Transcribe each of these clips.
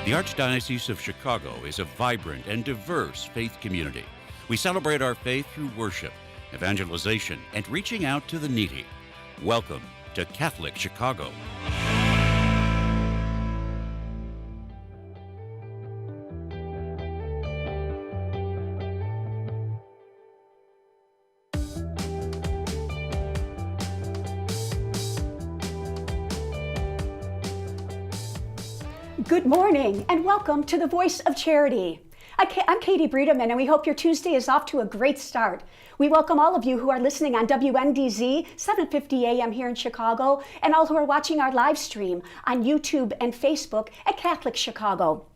The Archdiocese of Chicago is a vibrant and diverse faith community. We celebrate our faith through worship, evangelization, and reaching out to the needy. Welcome to Catholic Chicago. Good morning and welcome to the Voice of Charity. I'm Katie Bredemann and we hope your Tuesday is off to a great start. We welcome all of you who are listening on WNDZ 750 AM here in Chicago and all who are watching our live stream on YouTube and Facebook at Catholic Chicago.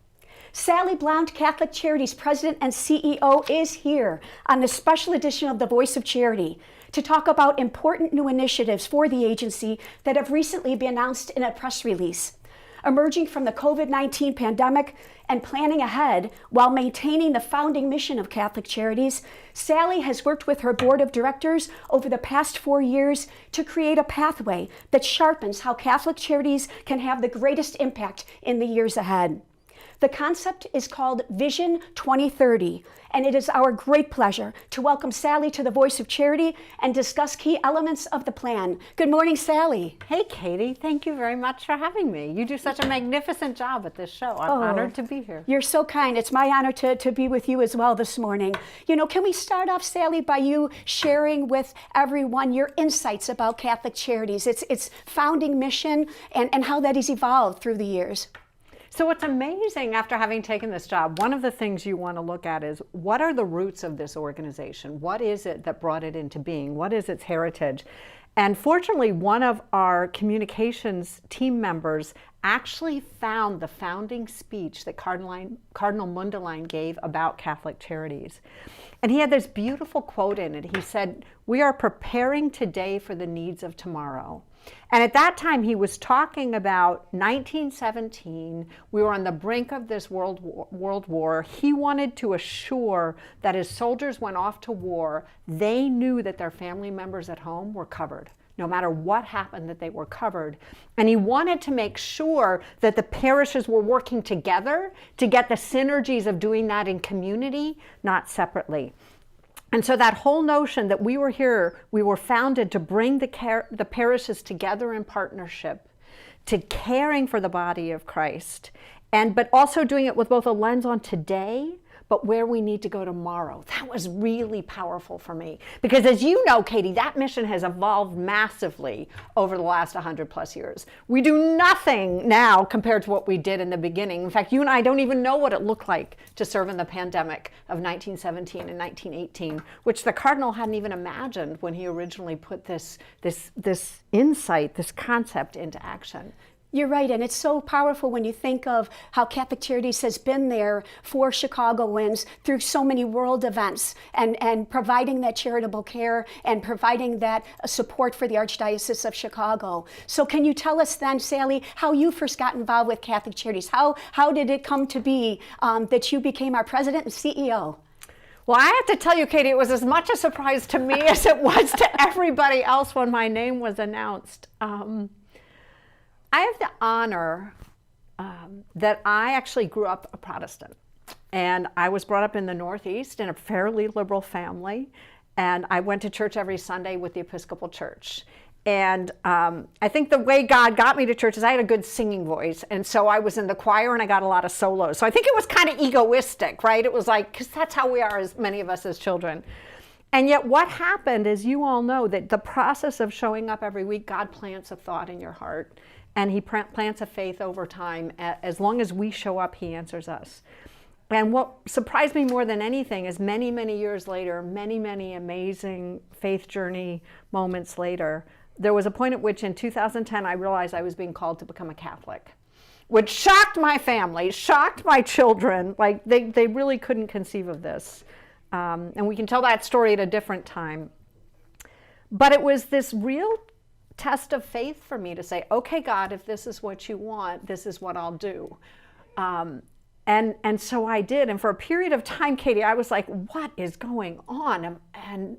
Sally Blount, Catholic Charities President and CEO, is here on this special edition of the Voice of Charity to talk about important new initiatives for the agency that have recently been announced in a press release. Emerging from the COVID-19 pandemic and planning ahead while maintaining the founding mission of Catholic Charities, Sally has worked with her board of directors over the past 4 years to create a pathway that sharpens how Catholic Charities can have the greatest impact in the years ahead. The concept is called Vision 2030, and it is our great pleasure to welcome Sally to the Voice of Charity and discuss key elements of the plan. Good morning, Sally. Hey, Katie. Thank you very much for having me. You do such a magnificent job at this show. I'm honored to be here. You're so kind. It's my honor to be with you as well this morning. You know, can we start off, Sally, by you sharing with everyone your insights about Catholic Charities, its founding mission, and how that has evolved through the years? So what's amazing after having taken this job, one of the things you want to look at is what are the roots of this organization? What is it that brought it into being? What is its heritage? And fortunately, one of our communications team members actually found the founding speech that Cardinal Mundelein gave about Catholic Charities. And he had this beautiful quote in it. He said, "We are preparing today for the needs of tomorrow." And at that time, he was talking about 1917. We were on the brink of this world war. He wanted to assure that as soldiers went off to war, they knew that their family members at home were covered. No matter what happened, that they were covered. And he wanted to make sure that the parishes were working together to get the synergies of doing that in community, not separately. And so that whole notion that we were here, we were founded to bring the parishes together in partnership, to caring for the body of Christ, but also doing it with both a lens on today, but where we need to go tomorrow. That was really powerful for me. Because as you know, Katie, that mission has evolved massively over the last 100 plus years. We do nothing now compared to what we did in the beginning. In fact, you and I don't even know what it looked like to serve in the pandemic of 1917 and 1918, which the Cardinal hadn't even imagined when he originally put this insight, this concept into action. You're right, and it's so powerful when you think of how Catholic Charities has been there for Chicagoans through so many world events and providing that charitable care and providing that support for the Archdiocese of Chicago. So can you tell us then, Sally, how you first got involved with Catholic Charities? How did it come to be that you became our president and CEO? Well, I have to tell you, Katie, it was as much a surprise to me as it was to everybody else when my name was announced. I have the honor that I actually grew up a Protestant, and I was brought up in the Northeast in a fairly liberal family, and I went to church every Sunday with the Episcopal Church. And I think the way God got me to church is I had a good singing voice, and so I was in the choir and I got a lot of solos. So I think it was kind of egoistic, right? It was like, because that's how we are, as many of us as children. And yet what happened, as you all know, that the process of showing up every week, God plants a thought in your heart. And he plants a faith over time. As long as we show up, he answers us. And what surprised me more than anything is many, many years later, many, many amazing faith journey moments later, there was a point at which in 2010, I realized I was being called to become a Catholic, which shocked my family, shocked my children. Like they really couldn't conceive of this. And we can tell that story at a different time. But it was this real test of faith for me to say, okay, God, if this is what you want, this is what I'll do. And so I did. And for a period of time, Katie, I was like, what is going on? And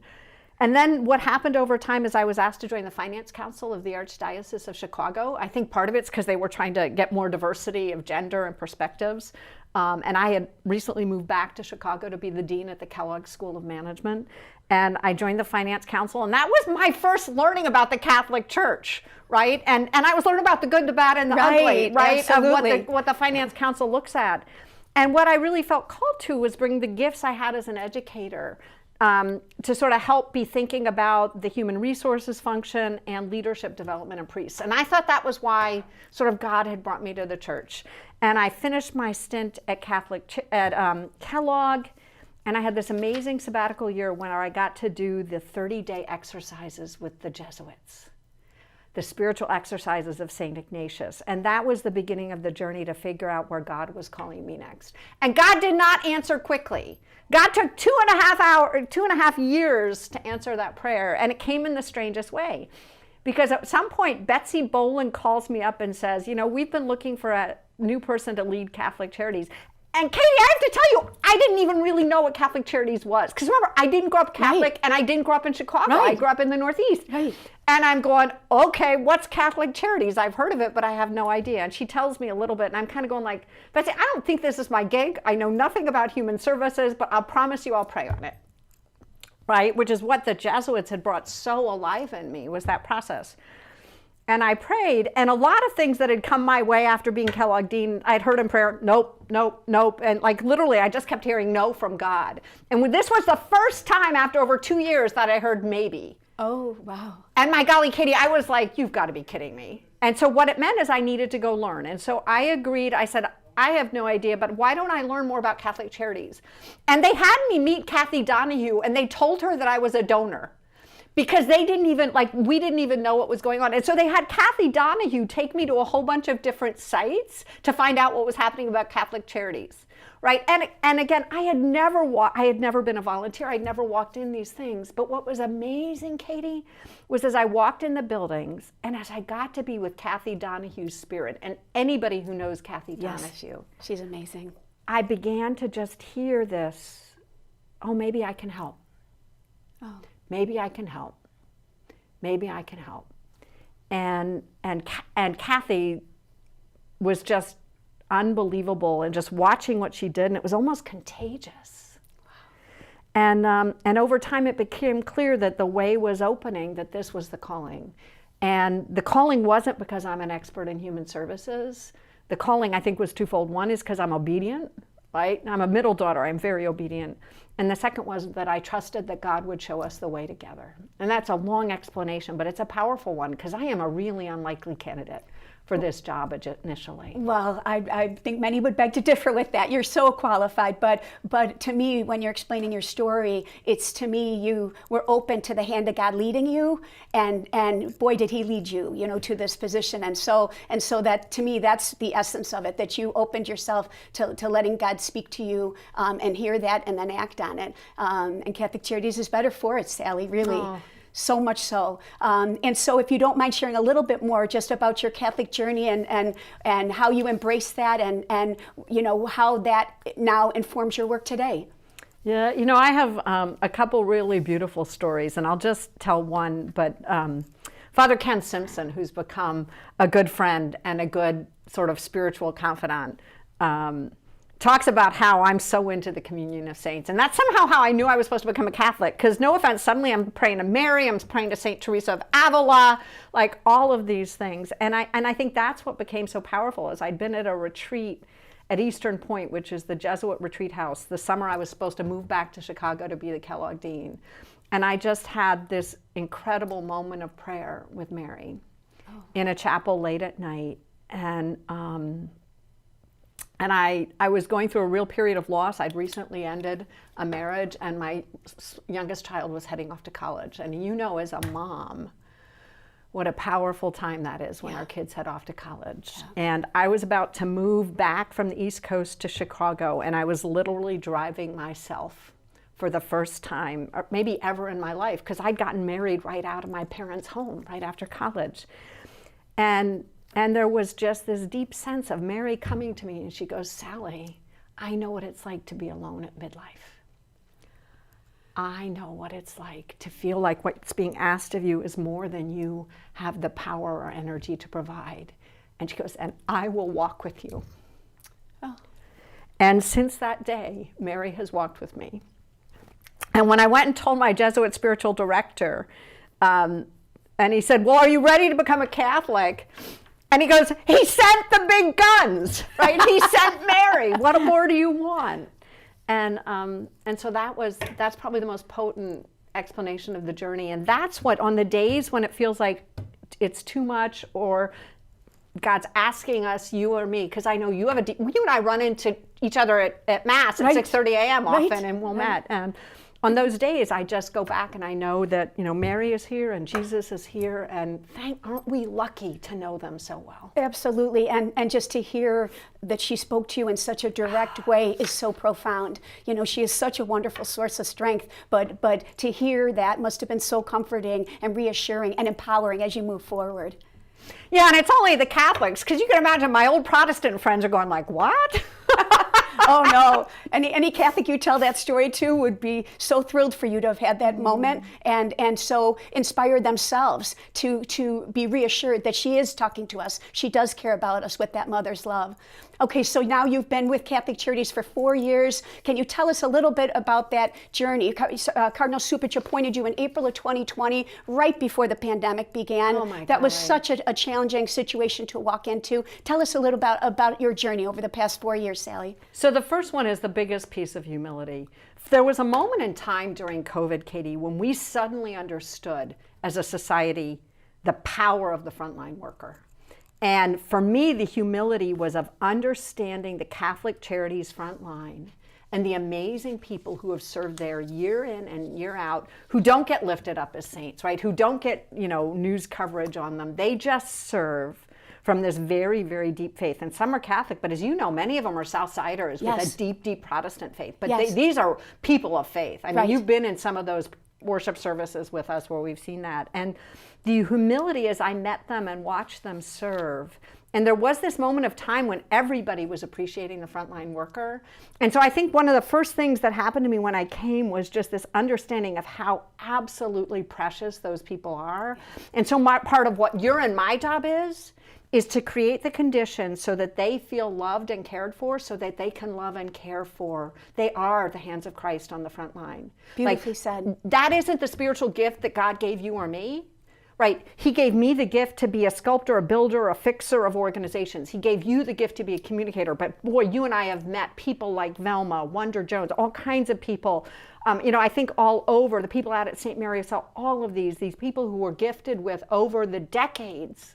And then what happened over time is I was asked to join the Finance Council of the Archdiocese of Chicago. I think part of it's because they were trying to get more diversity of gender and perspectives. And I had recently moved back to Chicago to be the dean at the Kellogg School of Management. And I joined the Finance Council, and that was my first learning about the Catholic Church, right? And I was learning about the good, the bad, and the ugly, right? Absolutely. Of what the Finance Council looks at. And what I really felt called to was bring the gifts I had as an educator to sort of help be thinking about the human resources function and leadership development in priests. And I thought that was why sort of God had brought me to the church. And I finished my stint at Kellogg, and I had this amazing sabbatical year when I got to do the 30-day exercises with the Jesuits, the spiritual exercises of St. Ignatius. And that was the beginning of the journey to figure out where God was calling me next. And God did not answer quickly. God took 2.5 years to answer that prayer, and it came in the strangest way. Because at some point, Betsy Boland calls me up and says, you know, we've been looking for a new person to lead Catholic Charities. And Katie, I have to tell you, I didn't even really know what Catholic Charities was. Because remember, I didn't grow up Catholic, and I didn't grow up in Chicago. I grew up in the Northeast. And I'm going, okay, what's Catholic Charities? I've heard of it, but I have no idea. And she tells me a little bit, and I'm kind of going like, Betsy, I don't think this is my gig. I know nothing about human services, but I'll promise you I'll pray on it. Right? Which is what the Jesuits had brought so alive in me, was that process. And I prayed, and a lot of things that had come my way after being Kellogg Dean, I'd heard in prayer, nope, nope, nope. And like literally, I just kept hearing no from God. And this was the first time after over 2 years that I heard maybe. Oh, wow. And my golly, Katie, I was like, you've got to be kidding me. And so what it meant is I needed to go learn. And so I agreed. I said, I have no idea, but why don't I learn more about Catholic Charities? And they had me meet Kathy Donahue, and they told her that I was a donor. Because they didn't even, we didn't even know what was going on. And so they had Kathy Donahue take me to a whole bunch of different sites to find out what was happening about Catholic Charities, right? And again, I had never been a volunteer. I'd never walked in these things. But what was amazing, Katie, was as I walked in the buildings and as I got to be with Kathy Donahue's spirit, and anybody who knows Kathy Donahue. She's amazing. I began to just hear this, oh, maybe I can help. Oh. Maybe I can help. Maybe I can help. And Kathy was just unbelievable, and just watching what she did, and it was almost contagious. Wow. And over time it became clear that the way was opening, that this was the calling. And the calling wasn't because I'm an expert in human services. The calling, I think, was twofold. One is because I'm obedient, right? I'm a middle daughter. I'm very obedient. And the second was that I trusted that God would show us the way together. And that's a long explanation, but it's a powerful one, because I am a really unlikely candidate for this job initially. Well, I think many would beg to differ with that. You're so qualified, but to me, when you're explaining your story, it's, to me, you were open to the hand of God leading you, and boy, did He lead you, to this position. And so that, to me, that's the essence of it, that you opened yourself to letting God speak to you, and hear that and then act on it. And Catholic Charities is better for it, Sally, really. Oh. So much so. And so if you don't mind sharing a little bit more just about your Catholic journey and how you embrace that, and how that now informs your work today. Yeah, I have a couple really beautiful stories, and I'll just tell one. But Father Ken Simpson, who's become a good friend and a good sort of spiritual confidant, talks about how I'm so into the communion of saints. And that's somehow how I knew I was supposed to become a Catholic. Because no offense, suddenly I'm praying to Mary, I'm praying to St. Teresa of Avila, like all of these things. And I think that's what became so powerful, is I'd been at a retreat at Eastern Point, which is the Jesuit retreat house, the summer I was supposed to move back to Chicago to be the Kellogg Dean. And I just had this incredible moment of prayer with Mary in a chapel late at night. And I was going through a real period of loss. I'd recently ended a marriage, and my youngest child was heading off to college. And as a mom, what a powerful time that is when our kids head off to college. Yeah. And I was about to move back from the East Coast to Chicago, and I was literally driving myself for the first time, or maybe ever in my life, because I'd gotten married right out of my parents' home, right after college. And there was just this deep sense of Mary coming to me, and she goes, Sally, I know what it's like to be alone at midlife. I know what it's like to feel like what's being asked of you is more than you have the power or energy to provide. And she goes, and I will walk with you. Oh. And since that day, Mary has walked with me. And when I went and told my Jesuit spiritual director, and he said, well, are you ready to become a Catholic? And he goes, he sent the big guns, right? He sent Mary. What more do you want? And so that's probably the most potent explanation of the journey. And that's what, on the days when it feels like it's too much or God's asking us, you or me, because I know you have you and I run into each other at Mass at 6:30 a.m. often, and we'll met. And on those days, I just go back and I know that, Mary is here and Jesus is here, and aren't we lucky to know them so well? Absolutely, and just to hear that she spoke to you in such a direct way is so profound. She is such a wonderful source of strength, but to hear that must have been so comforting and reassuring and empowering as you move forward. Yeah, and it's only the Catholics, because you can imagine my old Protestant friends are going like, what? Oh no, any Catholic you tell that story to would be so thrilled for you to have had that moment and so inspired themselves to be reassured that she is talking to us. She does care about us with that mother's love. Okay, so now you've been with Catholic Charities for 4 years. Can you tell us a little bit about that journey? Cardinal Cupich appointed you in April of 2020, right before the pandemic began. Oh my God. That was such a challenging situation to walk into. Tell us a little about your journey over the past 4 years, Sally. So the first one is the biggest piece of humility. There was a moment in time during COVID, Katie, when we suddenly understood as a society the power of the frontline worker. And for me, the humility was of understanding the Catholic Charities frontline and the amazing people who have served there year in and year out, who don't get lifted up as saints, right? Who don't get, news coverage on them. They just serve from this very, very deep faith. And some are Catholic, but as you know, many of them are Southsiders with a deep, deep Protestant faith. But these are people of faith. I mean, you've been in some of those worship services with us where we've seen that. And the humility as I met them and watched them serve. And there was this moment of time when everybody was appreciating the frontline worker. And so I think one of the first things that happened to me when I came was just this understanding of how absolutely precious those people are. And so part of what your and my job is to create the conditions so that they feel loved and cared for, so that they can love and care for. They are the hands of Christ on the front line. Beautifully said. That isn't the spiritual gift that God gave you or me, right? He gave me the gift to be a sculptor, a builder, a fixer of organizations. He gave you the gift to be a communicator. But boy, you and I have met people like Velma, Wonder Jones, all kinds of people. I think all over, the people out at St. Mary of Sal, all of these people who were gifted with over the decades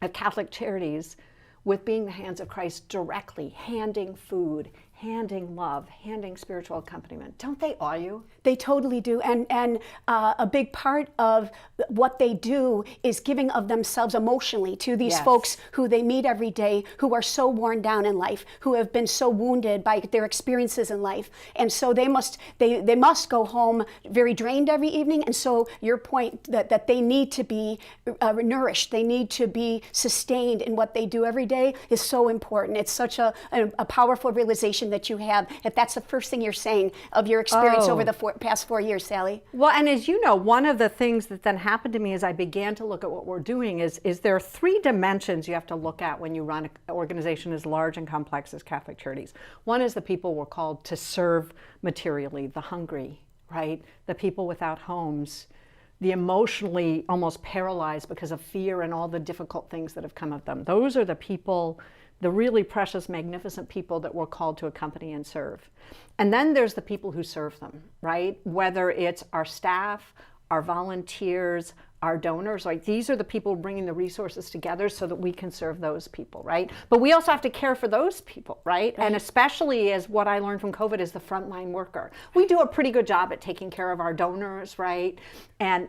at Catholic Charities with being the hands of Christ directly, handing food, handing love, handing spiritual accompaniment. Don't they all you? They totally do. And a big part of what they do is giving of themselves emotionally to these folks who they meet every day, who are so worn down in life, who have been so wounded by their experiences in life. And so they must go home very drained every evening. And so your point that they need to be nourished, they need to be sustained in what they do every day is so important. It's such a powerful realization that you have, if that's the first thing you're saying of your experience over the past 4 years, Sally. Well, and as you know, one of the things that then happened to me as I began to look at what we're doing is there are 3 dimensions you have to look at when you run an organization as large and complex as Catholic Charities. One is the people we're called to serve materially, the hungry, right? The people without homes, the emotionally almost paralyzed because of fear and all the difficult things that have come of them. Those are the people, the really precious, magnificent people that we're called to accompany and serve. And then there's the people who serve them, right? Whether it's our staff, our volunteers, our donors, like these are the people bringing the resources together so that we can serve those people, right? But we also have to care for those people, right? And especially as what I learned from COVID is the frontline worker. We do a pretty good job at taking care of our donors, right? And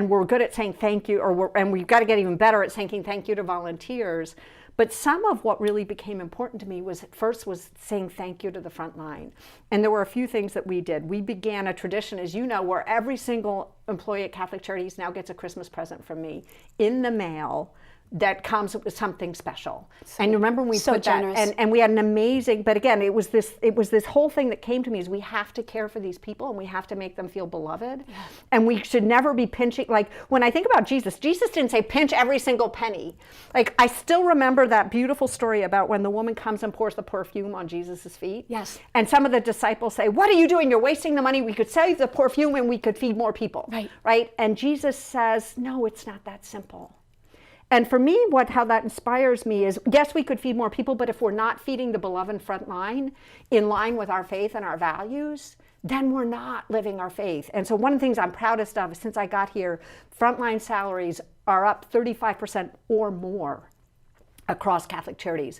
we're good at saying thank you, and we've got to get even better at saying thank you to volunteers. But some of what really became important to me was saying thank you to the front line. And there were a few things that we did. We began a tradition, as you know, where every single employee at Catholic Charities now gets a Christmas present from me in the mail that comes with something special. And remember when we So put generous. that, and we had an amazing, but again, it was this whole thing that came to me is we have to care for these people and we have to make them feel beloved. Yeah. And we should never be pinching, like when I think about Jesus didn't say pinch every single penny. Like I still remember that beautiful story about when the woman comes and pours the perfume on Jesus's feet. Yes. And some of the disciples say, what are you doing? You're wasting the money. We could save the perfume and we could feed more people. Right. Right? And Jesus says, no, it's not that simple. And for me, how that inspires me is, yes, we could feed more people, but if we're not feeding the beloved front line in line with our faith and our values, then we're not living our faith. And so one of the things I'm proudest of is since I got here, frontline salaries are up 35% or more across Catholic Charities.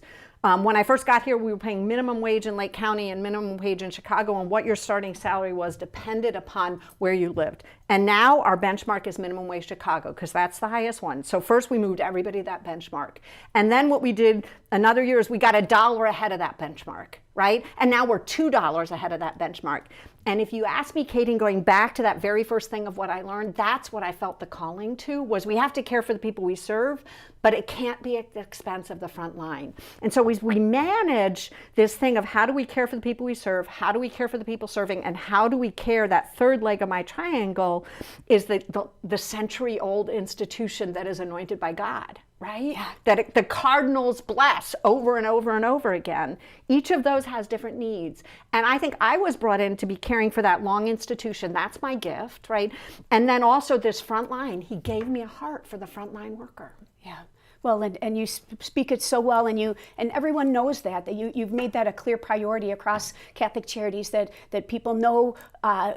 When I first got here, we were paying minimum wage in Lake County and minimum wage in Chicago, and what your starting salary was depended upon where you lived. And now our benchmark is minimum wage Chicago, because that's the highest one. So first we moved everybody to that benchmark. And then what we did another year is we got $1 ahead of that benchmark, right? And now we're $2 ahead of that benchmark. And if you ask me, Katie, going back to that very first thing of what I learned, that's what I felt the calling to, was we have to care for the people we serve, but it can't be at the expense of the front line. And so we manage this thing of how do we care for the people we serve, how do we care for the people serving, and how do we care, that third leg of my triangle is the century-old institution that is anointed by God. Right? Yeah. That the cardinals bless over and over and over again. Each of those has different needs. And I think I was brought in to be caring for that long institution. That's my gift, right? And then also this front line. He gave me a heart for the frontline worker. Yeah. Well, and you speak it so well, and everyone knows that you've made that a clear priority across Catholic Charities, that people know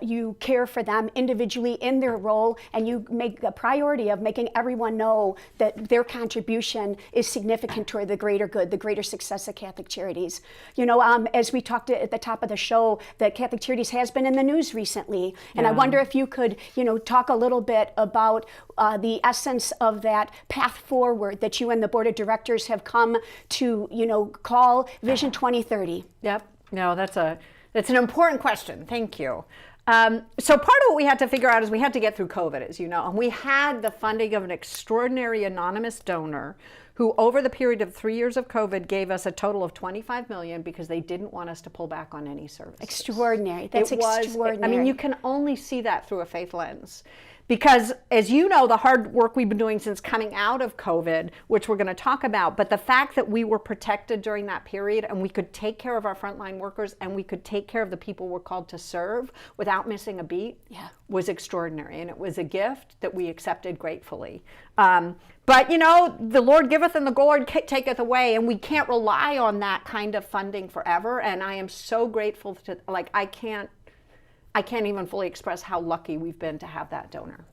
you care for them individually in their role, and you make a priority of making everyone know that their contribution is significant toward the greater good, the greater success of Catholic Charities. You know, as we talked at the top of the show, that Catholic Charities has been in the news recently, and I wonder if you could, talk a little bit about the essence of that path forward that you and the board of directors have come to, call Vision 2030. Yep. No, that's an important question. Thank you. So part of what we had to figure out is we had to get through COVID, as you know, and we had the funding of an extraordinary anonymous donor who over the period of 3 years of COVID gave us a total of $25 million because they didn't want us to pull back on any services. Extraordinary. That's extraordinary. I mean, you can only see that through a faith lens. Because, as you know, the hard work we've been doing since coming out of COVID, which we're going to talk about, but the fact that we were protected during that period and we could take care of our frontline workers and we could take care of the people we're called to serve without missing a beat was extraordinary. And it was a gift that we accepted gratefully. But, the Lord giveth and the Lord taketh away, and we can't rely on that kind of funding forever. And I am so grateful to, I can't even fully express how lucky we've been to have that donor.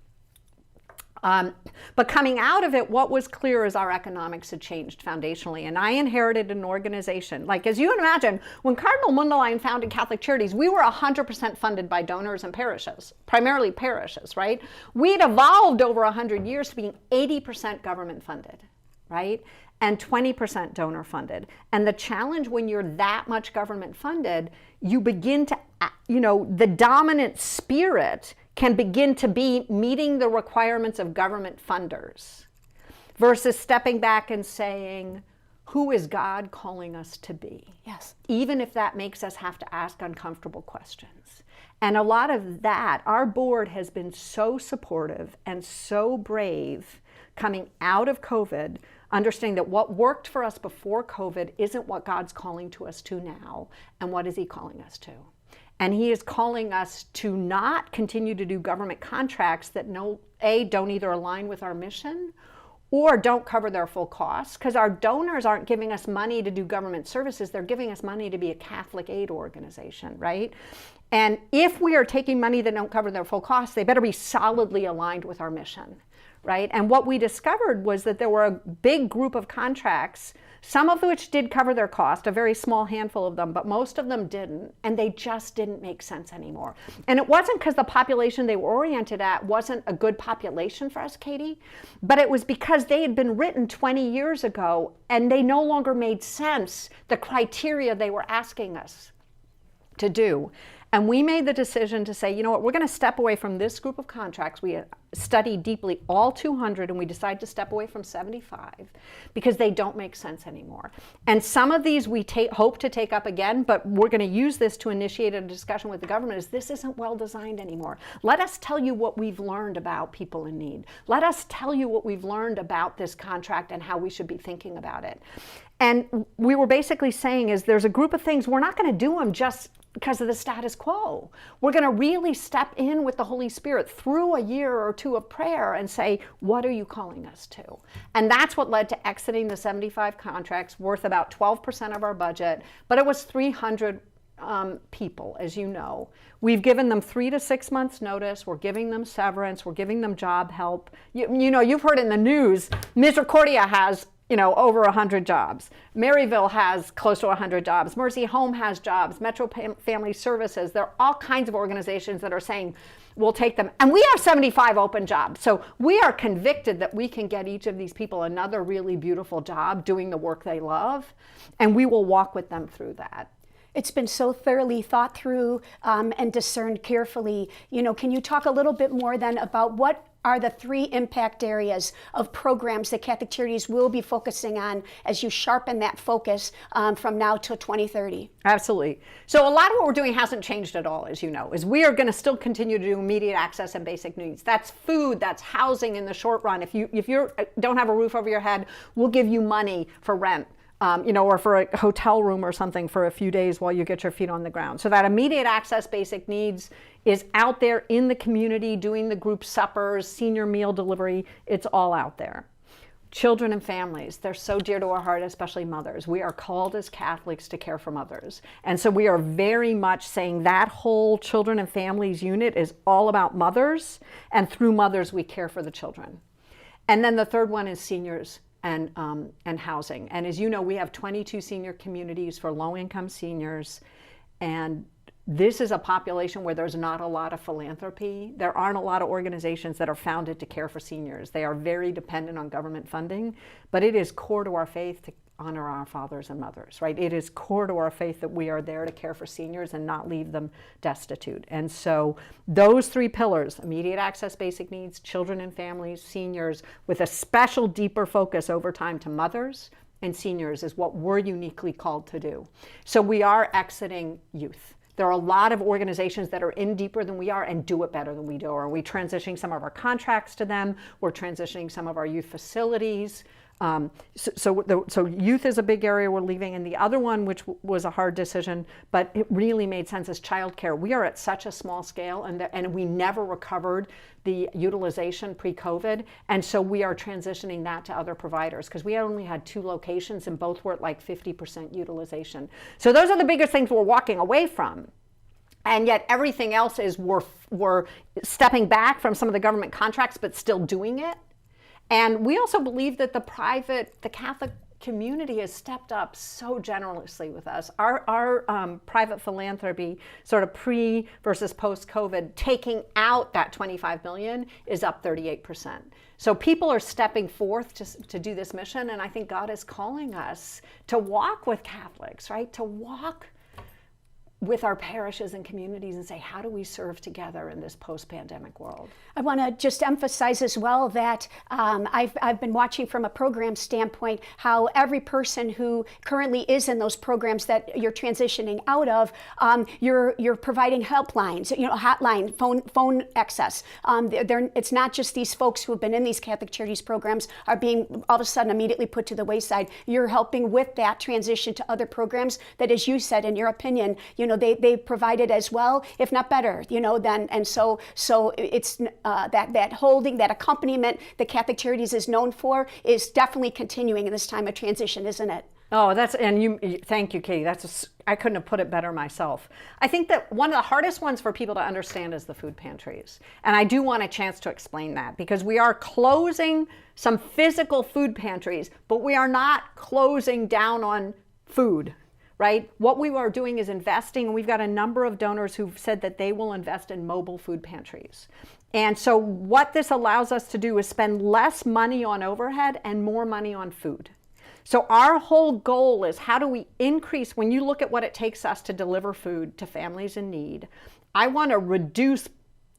But coming out of it, what was clear is our economics had changed foundationally. And I inherited an organization. As you can imagine, when Cardinal Mundelein founded Catholic Charities, we were 100% funded by donors and parishes, primarily parishes, right? We'd evolved over 100 years to being 80% government funded, right? And 20% donor funded. And the challenge when you're that much government funded, you begin to, the dominant spirit can begin to be meeting the requirements of government funders versus stepping back and saying, who is God calling us to be? Yes. Even if that makes us have to ask uncomfortable questions. And a lot of that, our board has been so supportive and so brave coming out of COVID, understanding that what worked for us before COVID isn't what God's calling to us to now, and what is he calling us to? And he is calling us to not continue to do government contracts that don't either align with our mission or don't cover their full costs, because our donors aren't giving us money to do government services, they're giving us money to be a Catholic aid organization, right? And if we are taking money that don't cover their full costs, they better be solidly aligned with our mission, right? And what we discovered was that there were a big group of contracts, some of which did cover their cost, a very small handful of them, but most of them didn't, and they just didn't make sense anymore. And it wasn't because the population they were oriented at wasn't a good population for us, Katie, but it was because they had been written 20 years ago, and they no longer made sense, the criteria they were asking us to do. And we made the decision to say, you know what, we're going to step away from this group of contracts. We studied deeply all 200, and we decided to step away from 75 because they don't make sense anymore. And some of these we hope to take up again, but we're going to use this to initiate a discussion with the government is this isn't well designed anymore. Let us tell you what we've learned about people in need. Let us tell you what we've learned about this contract and how we should be thinking about it. And we were basically saying is there's a group of things, we're not going to do them just because of the status quo. We're going to really step in with the Holy Spirit through a year or two of prayer and say, what are you calling us to? And that's what led to exiting the 75 contracts worth about 12% of our budget, but it was 300 people, as you know. We've given them 3 to 6 months notice. We're giving them severance. We're giving them job help. You know, you've heard in the news, Misericordia has over 100 jobs. Maryville has close to 100 jobs. Mercy Home has jobs. Metro Family Services. There are all kinds of organizations that are saying, we'll take them. And we have 75 open jobs. So we are convicted that we can get each of these people another really beautiful job doing the work they love. And we will walk with them through that. It's been so thoroughly thought through and discerned carefully. Can you talk a little bit more then about what are the 3 impact areas of programs that Catholic Charities will be focusing on as you sharpen that focus from now till 2030? Absolutely. So a lot of what we're doing hasn't changed at all, as you know, is we are going to still continue to do immediate access and basic needs. That's food, that's housing in the short run. If you don't have a roof over your head, we'll give you money for rent. Or for a hotel room or something for a few days while you get your feet on the ground. So that immediate access basic needs is out there in the community, doing the group suppers, senior meal delivery. It's all out there. Children and families, they're so dear to our heart, especially mothers. We are called as Catholics to care for mothers. And so we are very much saying that whole children and families unit is all about mothers, and through mothers we care for the children. And then the third one is seniors and housing. And as you know, we have 22 senior communities for low-income seniors, and this is a population where there's not a lot of philanthropy. There aren't a lot of organizations that are founded to care for seniors. They are very dependent on government funding, but it is core to our faith to honor our fathers and mothers, right? It is core to our faith that we are there to care for seniors and not leave them destitute. And so those 3 pillars, immediate access, basic needs, children and families, seniors, with a special deeper focus over time to mothers and seniors is what we're uniquely called to do. So we are exiting youth. There are a lot of organizations that are in deeper than we are and do it better than we do. Are we transitioning some of our contracts to them? We're transitioning some of our youth facilities. So youth is a big area we're leaving, and the other one, which was a hard decision, but it really made sense, is childcare. We are at such a small scale, and we never recovered the utilization pre-COVID, and so we are transitioning that to other providers because we only had 2 locations, and both were at like 50% utilization. So those are the biggest things we're walking away from. And yet everything else is we're stepping back from some of the government contracts, but still doing it. And we also believe that the Catholic community has stepped up so generously with us. Our private philanthropy, sort of pre versus post-COVID, taking out that $25 million is up 38%. So people are stepping forth to do this mission, and I think God is calling us to walk with Catholics, right? To walk with our parishes and communities and say, how do we serve together in this post-pandemic world? I want to just emphasize as well that I've been watching from a program standpoint how every person who currently is in those programs that you're transitioning out of, you're providing helplines, hotline, phone access. It's not just these folks who have been in these Catholic Charities programs are being all of a sudden immediately put to the wayside. You're helping with that transition to other programs that, as you said, in your opinion, they provided as well, if not better, so it's that holding, that accompaniment that Catholic Charities is known for is definitely continuing in this time of transition, isn't it? Oh, thank you, Katie. I couldn't have put it better myself. I think that one of the hardest ones for people to understand is the food pantries. And I do want a chance to explain that because we are closing some physical food pantries, but we are not closing down on food. Right? What we are doing is investing, and we've got a number of donors who've said that they will invest in mobile food pantries. And so what this allows us to do is spend less money on overhead and more money on food. So our whole goal is, how do we increase, when you look at what it takes us to deliver food to families in need, I want to reduce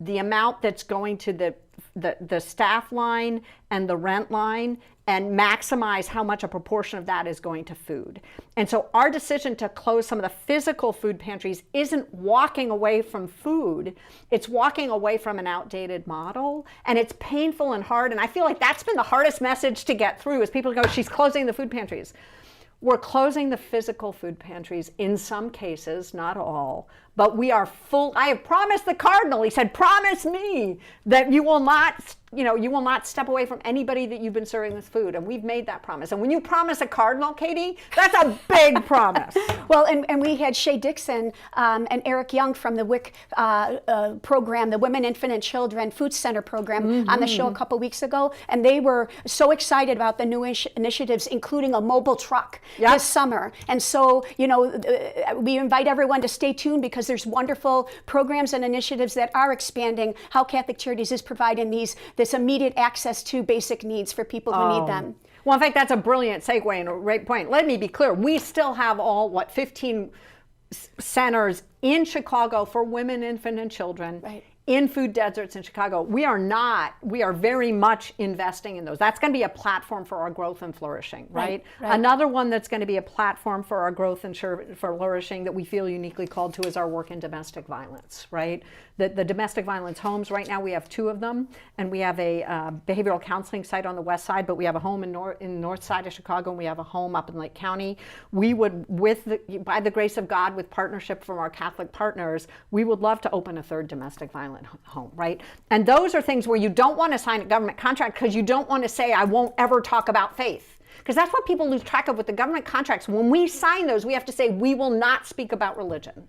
the amount that's going to the staff line and the rent line, and maximize how much a proportion of that is going to food. And so our decision to close some of the physical food pantries isn't walking away from food, it's walking away from an outdated model. And it's painful and hard, and I feel like that's been the hardest message to get through, is people go, she's closing the food pantries. We're closing the physical food pantries in some cases, not all, but we are full. I have promised the Cardinal, he said, promise me that you will not step away from anybody that you've been serving this food. And we've made that promise. And when you promise a Cardinal, Katie, that's a big promise. Well, and we had Shay Dixon and Eric Young from the WIC program, the Women, Infant, and Children Food Center program, on the show a couple weeks ago. And they were so excited about the new initiatives, including a mobile truck this summer. And so, we invite everyone to stay tuned, because there's wonderful programs and initiatives that are expanding how Catholic Charities is providing this immediate access to basic needs for people who need them. Well, in fact, that's a brilliant segue and a great point. Let me be clear. We still have 15 centers in Chicago for women, infant, and children. Right. In food deserts in Chicago. We are very much investing in those. That's going to be a platform for our growth and flourishing, right? Another one that's going to be a platform for our growth and flourishing that we feel uniquely called to is our work in domestic violence, right? The domestic violence homes, right now we have 2 of them, and we have a behavioral counseling site on the west side, but we have a home in the north side of Chicago, and we have a home up in Lake County. We would, by the grace of God, with partnership from our Catholic partners, we would love to open a 3rd domestic violence home, right? And those are things where you don't want to sign a government contract, because you don't want to say, I won't ever talk about faith. Because that's what people lose track of with the government contracts. When we sign those, we have to say, we will not speak about religion.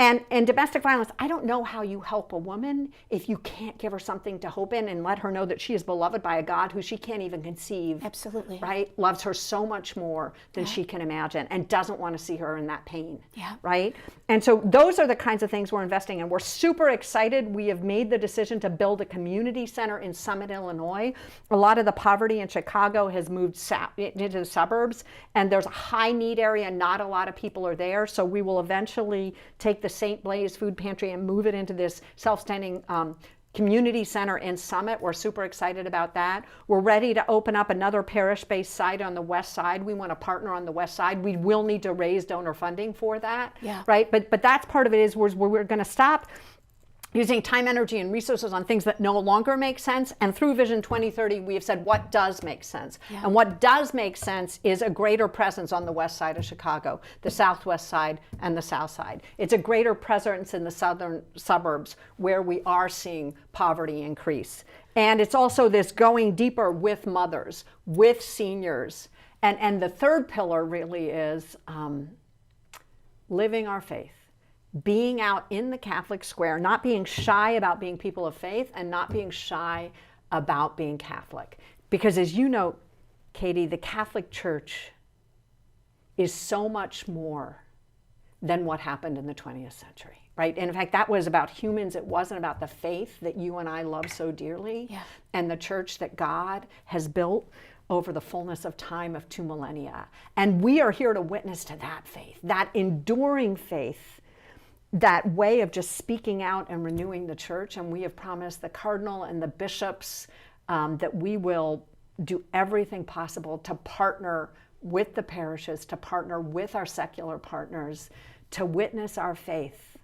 And domestic violence, I don't know how you help a woman if you can't give her something to hope in and let her know that she is beloved by a God who she can't even conceive. Absolutely. Right? Loves her so much more than she can imagine, and doesn't want to see her in that pain. Yeah. Right? And so those are the kinds of things we're investing in. We're super excited. We have made the decision to build a community center in Summit, Illinois. A lot of the poverty in Chicago has moved into the suburbs, and there's a high need area. Not a lot of people are there. So we will eventually take the St. Blaise Food Pantry and move it into this self-standing community center in Summit. We're super excited about that. We're ready to open up another parish-based site on the west side. We want to partner on the west side. We will need to raise donor funding for that, right? But that's part of it, is where we're going to stop using time, energy, and resources on things that no longer make sense. And through Vision 2030, we have said what does make sense. And what does make sense is a greater presence on the west side of Chicago, the southwest side, and the south side. It's a greater presence in the southern suburbs where we are seeing poverty increase. And it's also this going deeper with mothers, with seniors. And the third pillar really is living our faith. Being out in the Catholic square, not being shy about being people of faith, and not being shy about being Catholic. Because as you know, Katie, the Catholic Church is so much more than what happened in the 20th century, right? And in fact, that was about humans. It wasn't about the faith that you and I love so dearly, and the church that God has built over the fullness of time of 2 millennia. And we are here to witness to that faith, that enduring faith, that way of just speaking out and renewing the church. And we have promised the Cardinal and the bishops that we will do everything possible to partner with the parishes, to partner with our secular partners, to witness our faith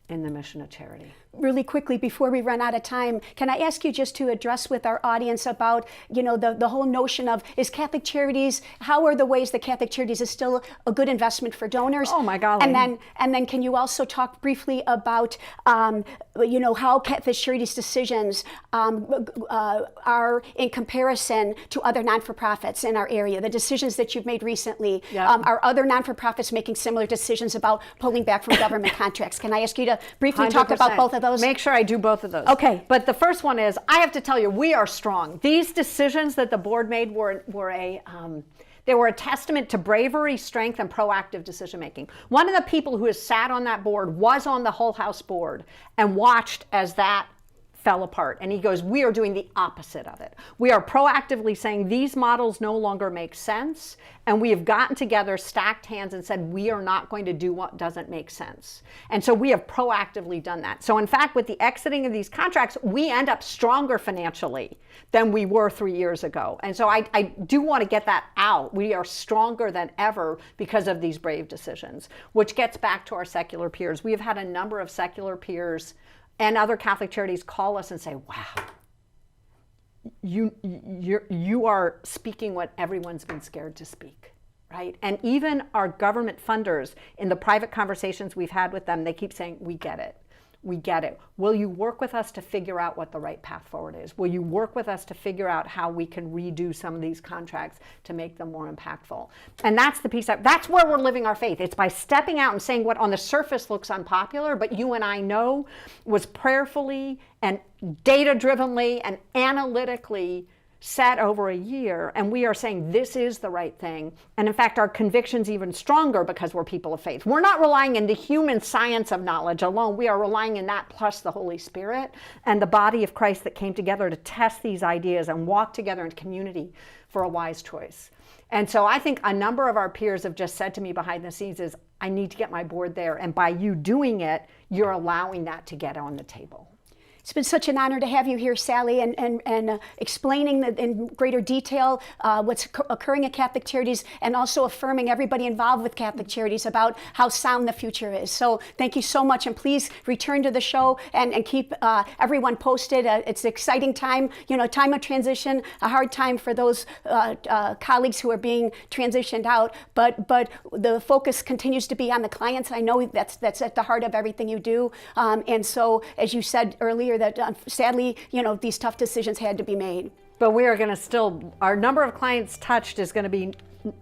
in the mission of charity. Really quickly, before we run out of time, can I ask you just to address with our audience about, the whole notion of, is Catholic Charities, how are the ways that Catholic Charities is still a good investment for donors? Oh my golly. And then can you also talk briefly about, how Catholic Charities decisions are in comparison to other non-for-profits in our area, the decisions that you've made recently. Are other non-for-profits making similar decisions about pulling back from government contracts? Can I ask you to briefly 100%. Talk about both of those? Make sure I do both of those. Okay. But the first one is, I have to tell you, we are strong. These decisions that the board made were a testament to bravery, strength, and proactive decision making. One of the people who has sat on that board was on the Whole House board and watched as that fell apart. And he goes, we are doing the opposite of it. We are proactively saying these models no longer make sense. And we have gotten together, stacked hands, and said, we are not going to do what doesn't make sense. And so we have proactively done that. So in fact, with the exiting of these contracts, we end up stronger financially than we were 3 years ago. And so I do want to get that out. We are stronger than ever because of these brave decisions, which gets back to our secular peers. We have had a number of secular peers and other Catholic charities call us and say, wow, you are speaking what everyone's been scared to speak, right? And even our government funders, in the private conversations we've had with them, they keep saying, we get it. We get it. Will you work with us to figure out what the right path forward is? Will you work with us to figure out how we can redo some of these contracts to make them more impactful? And that's the piece that's where we're living our faith. It's by stepping out and saying what on the surface looks unpopular, but you and I know was prayerfully and data-drivenly and analytically set over a year, and we are saying this is the right thing. And in fact, our conviction's even stronger because we're people of faith. We're not relying in the human science of knowledge alone. We are relying in that plus the Holy Spirit and the body of Christ that came together to test these ideas and walk together in community for a wise choice. And so I think a number of our peers have just said to me behind the scenes is, I need to get my board there. And by you doing it, you're allowing that to get on the table. It's been such an honor to have you here, Sally, and explaining in greater detail what's occurring at Catholic Charities, and also affirming everybody involved with Catholic Charities about how sound the future is. So thank you so much, and please return to the show and keep everyone posted. It's an exciting time, time of transition, a hard time for those colleagues who are being transitioned out, but the focus continues to be on the clients. I know that's at the heart of everything you do, and so as you said earlier, that sadly, these tough decisions had to be made. But we are going to our number of clients touched is going to be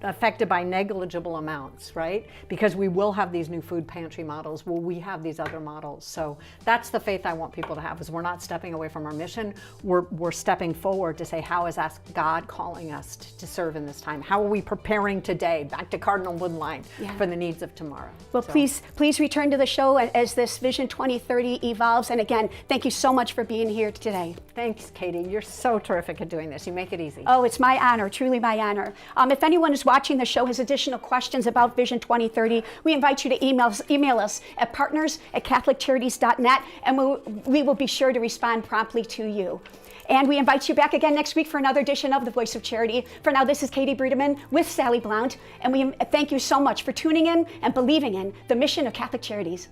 affected by negligible amounts, right? Because we will have these new food pantry models. Will we have these other models? So that's the faith I want people to have, is we're not stepping away from our mission. We're stepping forward to say, how is God calling us to serve in this time? How are we preparing today, back to Cardinal Woodline, for the needs of tomorrow? Well, please return to the show as this Vision 2030 evolves. And again, thank you so much for being here today. Thanks, Katie. You're so terrific at doing this. You make it easy. Oh, it's my honor, truly my honor. If anyone is watching the show has additional questions about Vision 2030, we invite you to email us at partners@catholiccharities.net, and we will be sure to respond promptly to you. And we invite you back again next week for another edition of The Voice of Charity. For now, this is Katie Bredemann with Sally Blount, and we thank you so much for tuning in and believing in the mission of Catholic Charities.